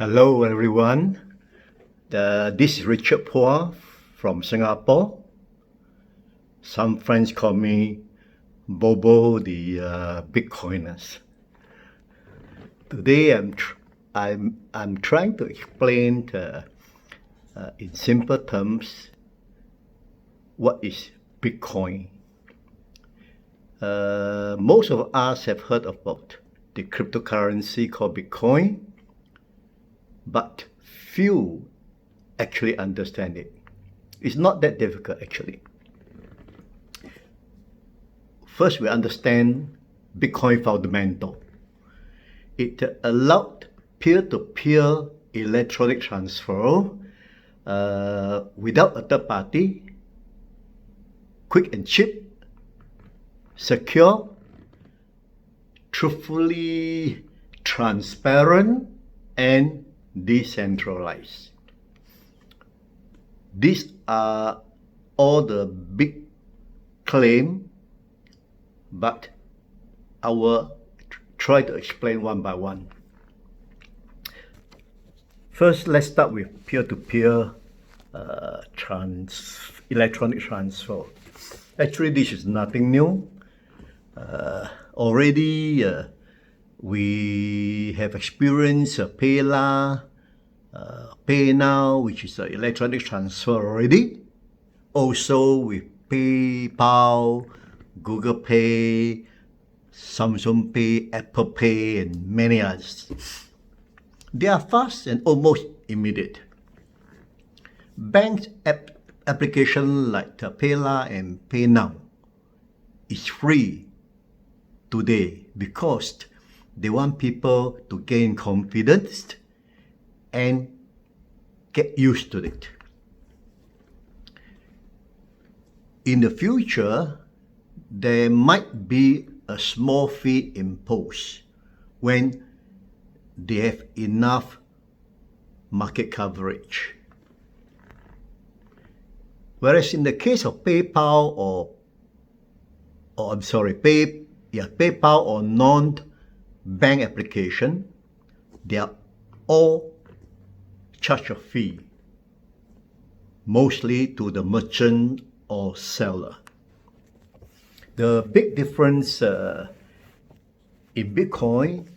Hello everyone, this is Richard Phua from Singapore. Some friends call me Bobo the Bitcoiners. Today I'm trying to explain in simple terms what is Bitcoin. Most of us have heard about the cryptocurrency called Bitcoin, but few actually understand it. It's not that difficult actually. First, we understand Bitcoin fundamental. It allowed peer-to-peer electronic transfer without a third party, quick and cheap, secure, truthfully transparent, and decentralized. These are all the big claims, but I will try to explain one by one. First, let's start with peer-to-peer electronic transfer. Actually, this is nothing new. Already we have experienced PayLah, PayNow, which is an electronic transfer already. Also with PayPal, Google Pay, Samsung Pay, Apple Pay, and many others. They are fast and almost immediate. Bank applications like PayLah and PayNow is free today because they want people to gain confidence and get used to it. In the future, there might be a small fee imposed when they have enough market coverage. Whereas in the case of PayPal PayPal or non-bank application, they are all charge a fee, mostly to the merchant or seller. The big difference in Bitcoin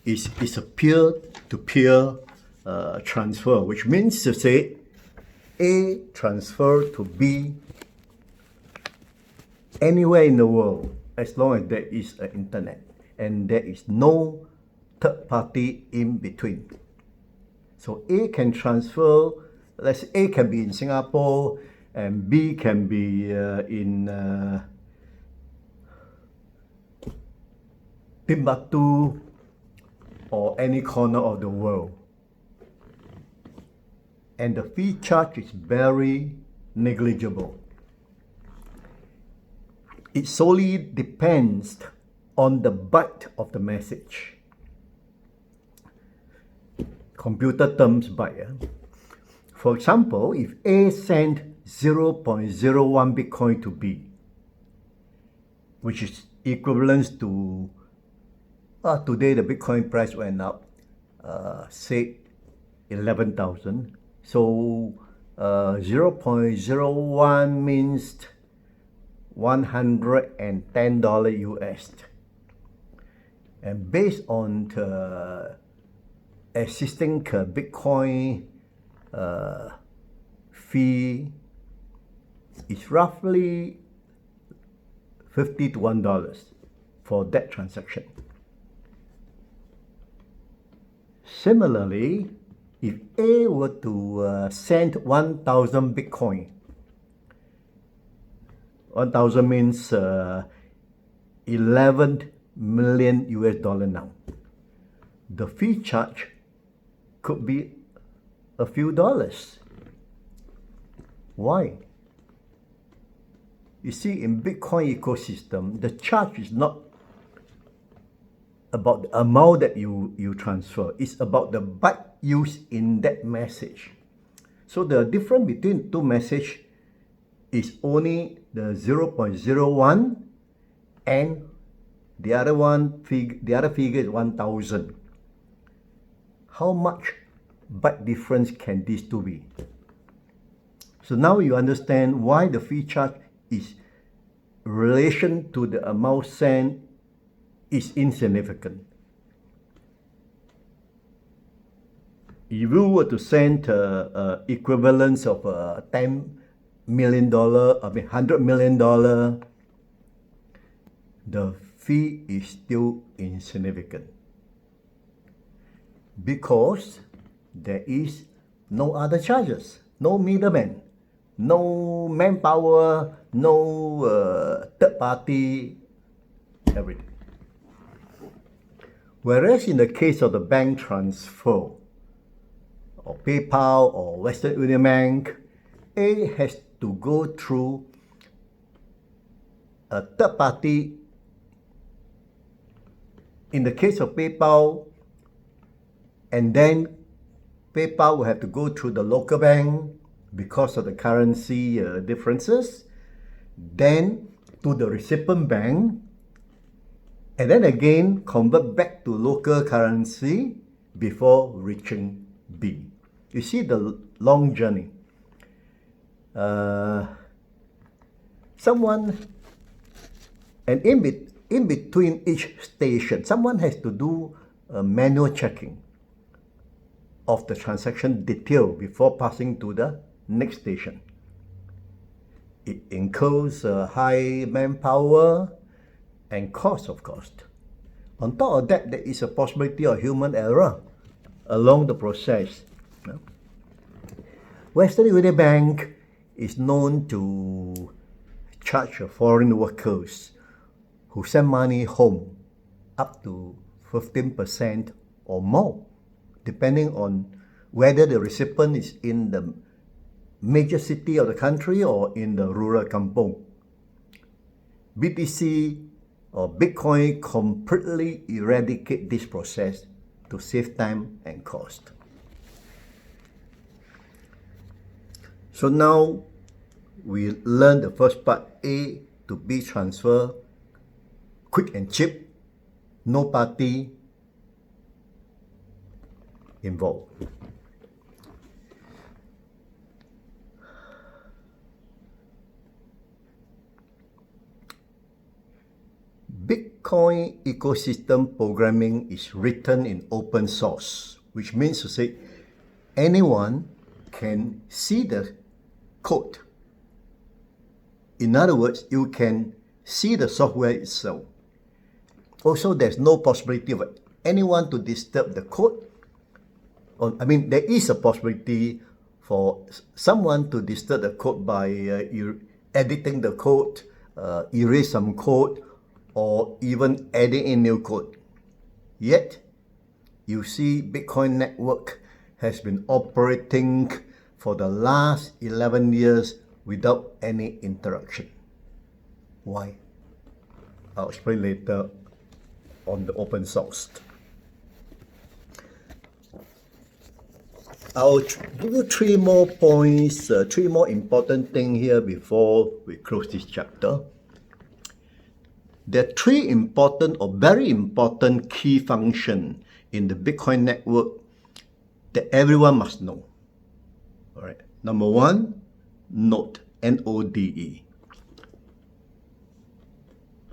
is a peer-to-peer transfer, which means to say A transfer to B anywhere in the world, as long as there is an internet and there is no third party in between. So A can transfer, let's say A can be in Singapore and B can be in Timbuktu or any corner of the world. And the fee charge is very negligible. It solely depends on the byte of the message. Computer terms byte. For example, if A sent 0.01 Bitcoin to B, which is equivalent to today the Bitcoin price went up, say 11,000. So 0.01 means $110 US. And based on the existing Bitcoin fee, is roughly $50 to $1 for that transaction. Similarly, if A were to send 1,000 Bitcoin, 1,000 means 11 million US dollar now. The fee charge could be a few dollars. Why? You see, in Bitcoin ecosystem, the charge is not about the amount that you transfer. It's about the byte used in that message. So the difference between two messages is only the 0.01 and the other figure is 1,000. How much byte difference can these two be? So now you understand why the fee charge is relation to the amount sent is insignificant. If you were to send equivalence of $10 million, $100 million, the fee is still insignificant because there is no other charges, no middleman, no manpower, no third party, everything. Whereas in the case of the bank transfer, or PayPal or Western Union Bank, A has to go through a third party. In the case of PayPal, and then PayPal will have to go through the local bank because of the currency differences, then to the recipient bank, and then again convert back to local currency before reaching B. You see the long journey. In between each station, someone has to do a manual checking of the transaction detail before passing to the next station. It incurs high manpower and cost, of course. On top of that, there is a possibility of human error along the process. Western Union Bank is known to charge foreign workers who send money home up to 15% or more, depending on whether the recipient is in the major city of the country or in the rural kampong. BTC or Bitcoin completely eradicate this process to save time and cost. So now we learn the first part, A to B transfer, quick and cheap, no party involved. Bitcoin ecosystem programming is written in open source, which means to say anyone can see the code. In other words, you can see the software itself. Also, there's no possibility of anyone to disturb the code. There is a possibility for someone to disturb the code by editing the code, erase some code, or even adding in new code. Yet, you see Bitcoin network has been operating for the last 11 years without any interruption. Why? I'll explain later on the open source. I'll give you three more points, three more important things here before we close this chapter. There are three important or very important key functions in the Bitcoin network that everyone must know. All right. Number one, node, N-O-D-E.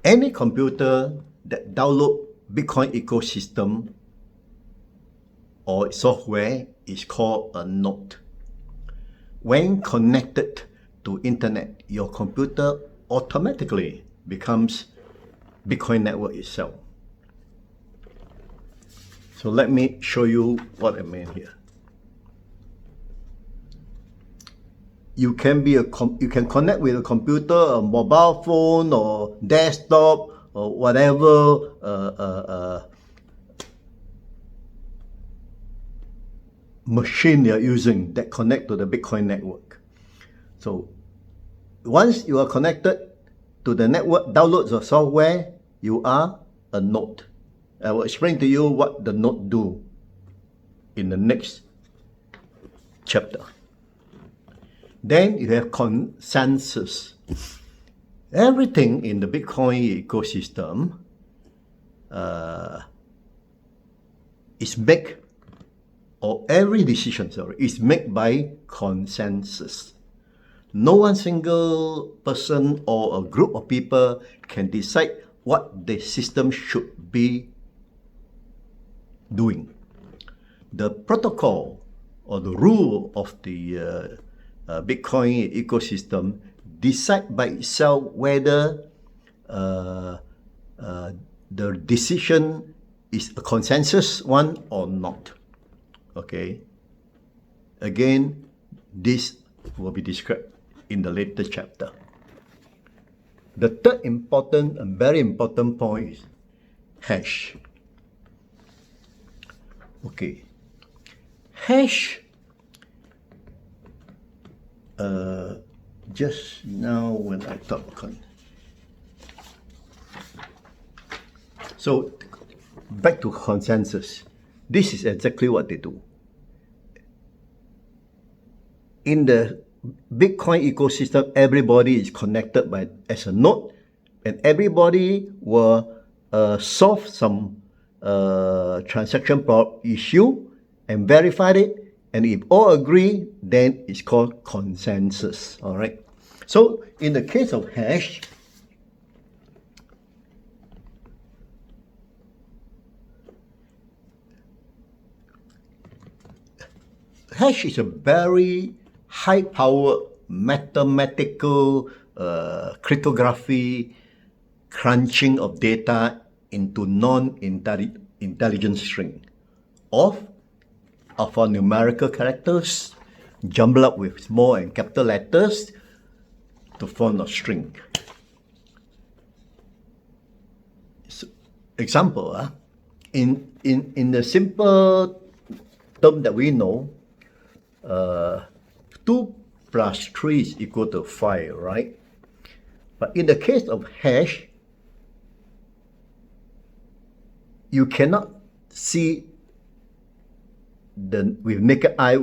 Any computer that download Bitcoin ecosystem or software is called a node. When connected to internet, your computer automatically becomes Bitcoin network itself. So let me show you what I mean here. You can connect with a computer, a mobile phone, or desktop, or whatever machine you're using that connect to the Bitcoin network. So once you are connected to the network, download the software, you are a node. I will explain to you what the node do in the next chapter. Then you have consensus. Everything in the Bitcoin ecosystem is made or every decision, is made by consensus. No one single person or a group of people can decide what the system should be doing. The protocol or the rule of the Bitcoin ecosystem decide by itself whether the decision is a consensus one or not. Okay. Again, this will be described in the later chapter. The third important and very important point is hash. Okay. Hash, just now when I talk about, so back to consensus. This is exactly what they do. In the Bitcoin ecosystem, everybody is connected as a node, and everybody will solve some transaction issue and verify it. And if all agree, then it's called consensus. All right. So in the case of hash, hash is a very high-powered mathematical cryptography crunching of data into non-intelligent string of alphanumerical characters jumbled up with small and capital letters to form a string. So, example, in the simple term that we know, 2 plus 3 is equal to 5, right? But in the case of hash, you cannot see with naked eye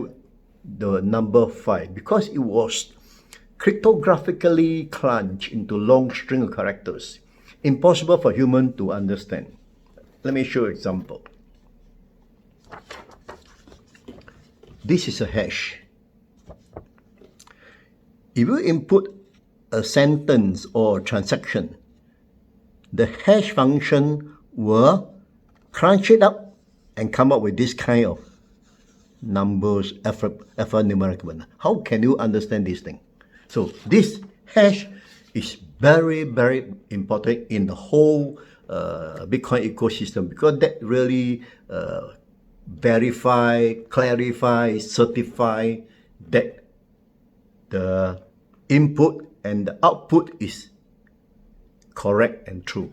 the number 5 because it was cryptographically crunched into long string of characters. Impossible for human to understand. Let me show you an example. This is a hash. If you input a sentence or a transaction, the hash function will crunch it up and come up with this kind of numbers, alphanumeric. How can you understand this thing? So this hash is very, very important in the whole Bitcoin ecosystem because that really verify, clarify, certify that the input and the output is correct and true.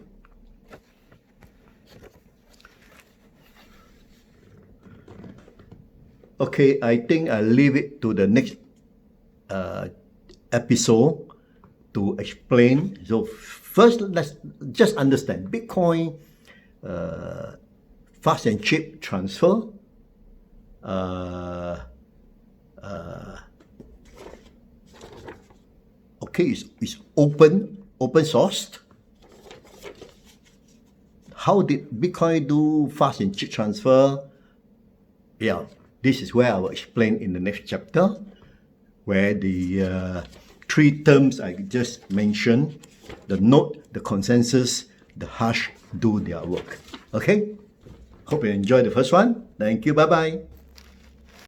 Okay, I think I'll leave it to the next episode to explain. So first, let's just understand Bitcoin fast and cheap transfer. Okay, it's open sourced. How did Bitcoin do fast and cheap transfer? Yeah, this is where I will explain in the next chapter, where the 3 terms I just mentioned, the node, the consensus, the hash, do their work. Okay? Hope you enjoyed the first one. Thank you. Bye-bye.